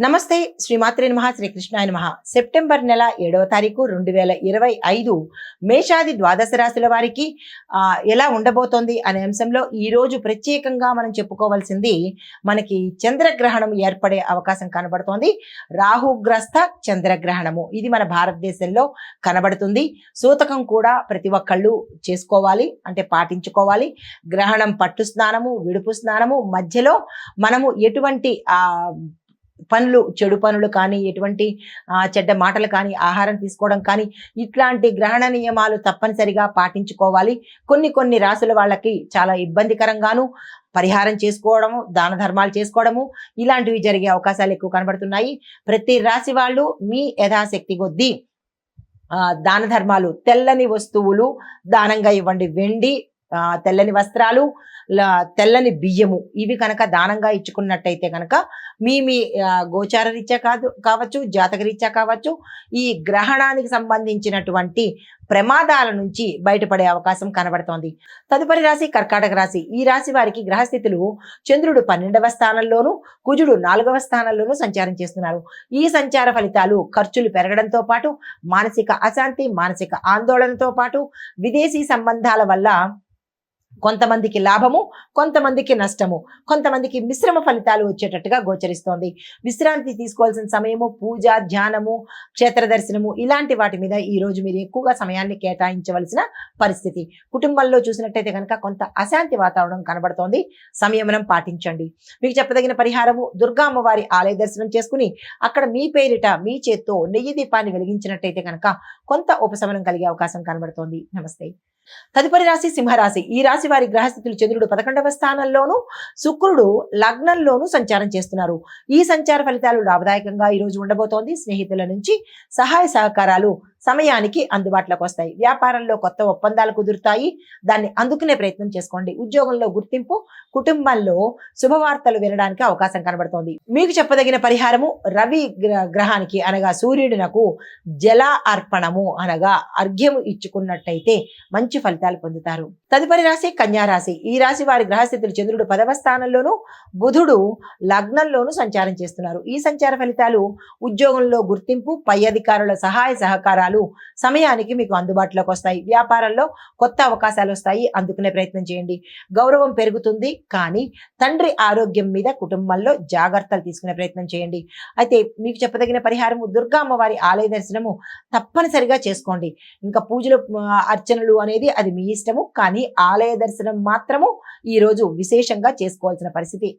నమస్తే శ్రీమాత్రే నమః శ్రీకృష్ణాయ నమః. సెప్టెంబర్ నెల 7వ తారీఖు 2025 మేషాది ద్వాదశ రాశుల వారికి ఎలా ఉండబోతోంది అనే అంశంలో ఈరోజు ప్రత్యేకంగా మనం చెప్పుకోవాల్సింది మనకి చంద్రగ్రహణం ఏర్పడే అవకాశం కనబడుతోంది. రాహుగ్రస్త చంద్రగ్రహణము ఇది మన భారతదేశంలో కనబడుతుంది. సూతకం కూడా ప్రతి ఒక్కళ్ళు చేసుకోవాలి, అంటే పాటించుకోవాలి. గ్రహణం పట్టు స్నానము, విడుపు స్నానము, మధ్యలో మనము ఎటువంటి పనులు, చెడు పనులు కానీ, ఎటువంటి చెడ్డ మాటలు కానీ, ఆహారం తీసుకోవడం కానీ, ఇట్లాంటి గ్రహణ నియమాలు తప్పనిసరిగా పాటించుకోవాలి. కొన్ని రాశుల వాళ్ళకి చాలా ఇబ్బందికరంగాను పరిహారం చేసుకోవడము, దాన ధర్మాలు చేసుకోవడము, ఇలాంటివి జరిగే అవకాశాలు ఎక్కువ కనబడుతున్నాయి. ప్రతి రాశి వాళ్ళు మీ యథాశక్తి కొద్దీ దాన ధర్మాలు, తెల్లని వస్తువులు దానంగా ఇవ్వండి. వెండి, తెల్లని వస్త్రాలు, తెల్లని బియ్యము, ఇవి కనుక దానంగా ఇచ్చుకున్నట్టయితే కనుక మీ గోచార రీత్యా కావచ్చు, జాతక రీత్యా కావచ్చు, ఈ గ్రహణానికి సంబంధించినటువంటి ప్రమాదాల నుంచి బయటపడే అవకాశం కనబడుతోంది. తదుపరి రాశి కర్కాటక రాశి. ఈ రాశి వారికి గ్రహస్థితులు చంద్రుడు 12వ స్థానంలోను, కుజుడు 4వ స్థానంలోనూ సంచారం చేస్తున్నారు. ఈ సంచార ఫలితాలు ఖర్చులు పెరగడంతో పాటు మానసిక అశాంతి, మానసిక ఆందోళనతో పాటు విదేశీ సంబంధాల వల్ల కొంతమందికి లాభము, కొంతమందికి నష్టము, కొంతమందికి మిశ్రమ ఫలితాలు వచ్చేటట్టుగా గోచరిస్తోంది. విశ్రాంతి తీసుకోవాల్సిన సమయము, పూజ, ధ్యానము, క్షేత్ర దర్శనము, ఇలాంటి వాటి మీద ఈరోజు మీరు ఎక్కువగా సమయాన్ని కేటాయించవలసిన పరిస్థితి. కుటుంబంలో చూసినట్టయితే కనుక కొంత అశాంతి వాతావరణం కనబడుతోంది. సంయమనం పాటించండి. మీకు చెప్పదగిన పరిహారము, దుర్గా అమ్మవారి ఆలయ దర్శనం చేసుకుని అక్కడ మీ పేరిట మీ చేత్తో నెయ్యి దీపాన్ని వెలిగించినట్టయితే కనుక కొంత ఉపశమనం కలిగే అవకాశం కనబడుతోంది. నమస్తే. తదుపరి రాశి సింహరాశి. ఈ రాశి వారి గ్రహస్థితులు చంద్రుడు 11వ స్థానంలోను, శుక్రుడు లగ్నంలోను సంచారం చేస్తున్నారు. ఈ సంచార ఫలితాలు లాభదాయకంగా ఈరోజు ఉండబోతోంది. స్నేహితుల నుంచి సహాయ సహకారాలు సమయానికి అందుబాటులోకి వస్తాయి. వ్యాపారంలో కొత్త ఒప్పందాలు కుదురుతాయి, దాన్ని అందుకునే ప్రయత్నం చేసుకోండి. ఉద్యోగంలో గుర్తింపు, కుటుంబంలో శుభవార్తలు వినడానికి అవకాశం కనబడుతోంది. మీకు చెప్పదగిన పరిహారము, రవి గ్రహానికి అనగా సూర్యుడినకు జల అర్పణము అనగా అర్ఘ్యము ఇచ్చుకున్నట్టయితే మంచి ఫలితాలు పొందుతారు. తదుపరి రాశి కన్యా రాశి. ఈ రాశి వారి గ్రహస్థితులు చంద్రుడు 10వ స్థానంలోను, బుధుడు లగ్నంలోను సంచారం చేస్తున్నారు. ఈ సంచార ఫలితాలు ఉద్యోగంలో గుర్తింపు, పై అధికారుల సహాయ సహకారాలు సమయానికి మీకు అందుబాటులోకి వస్తాయి. వ్యాపారంలో కొత్త అవకాశాలు వస్తాయి, అందుకునే ప్రయత్నం చేయండి. గౌరవం పెరుగుతుంది, కానీ తండ్రి ఆరోగ్యం మీద కుటుంబంలో జాగ్రత్తలు తీసుకునే ప్రయత్నం చేయండి. అయితే మీకు చెప్పదగిన పరిహారము, దుర్గా అమ్మవారి ఆలయ దర్శనము తప్పనిసరిగా చేసుకోండి. ఇంకా పూజలు, అర్చనలు అనేది అది మీ ఇష్టము, కానీ ఆలయ దర్శనం మాత్రము ఈరోజు విశేషంగా చేసుకోవాల్సిన పరిస్థితి.